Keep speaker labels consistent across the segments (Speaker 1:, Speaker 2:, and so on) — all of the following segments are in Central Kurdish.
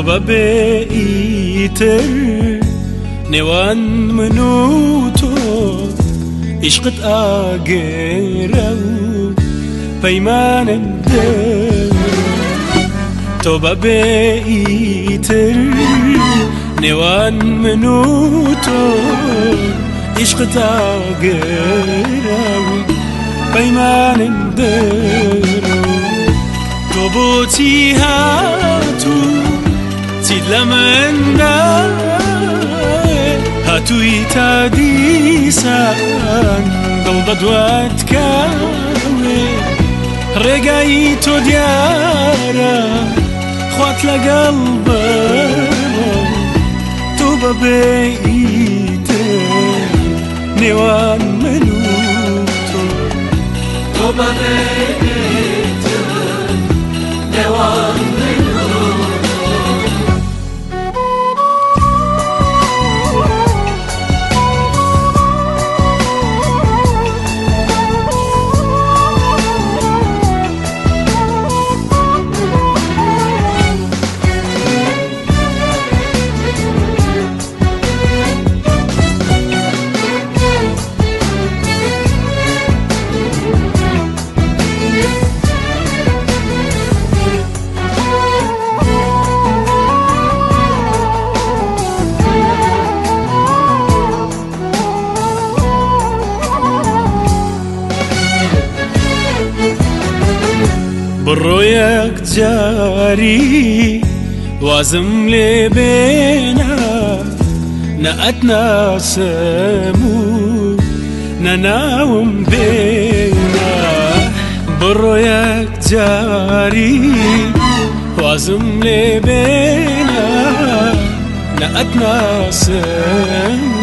Speaker 1: ببيتر نوان منوتو عشقت آگرو پیمان در تو ببيتر نوان منوتو عشقت آگرو پیمان در تو بوتي هاتو تيد لمن هاتو يتاديسان قلب دوات كاوي رقاي تو ديارا خوات لقلبا تو ببيتر نوان منوتو تو ببيتر نوان برويك جاري وازم لي بينا نقتنا سمو نناوم بينا برويك جاري وازم لي بينا نقتنا سمو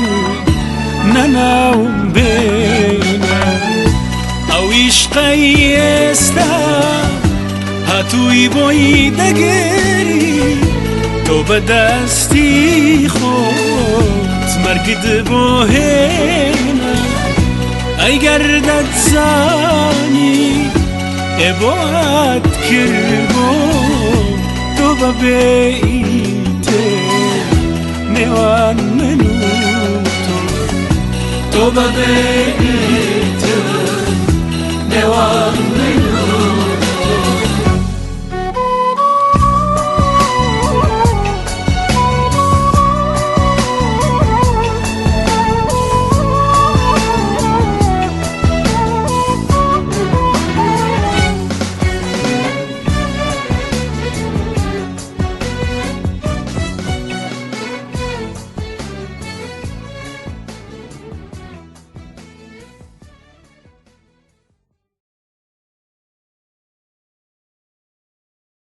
Speaker 1: نناوم بينا او عشقي هاتوی بوی دگری تو بدستی خود مرگد بوهینا ای گردت زانی ابوات کربو تو ببیته نوان منوتو تو ببیته نوان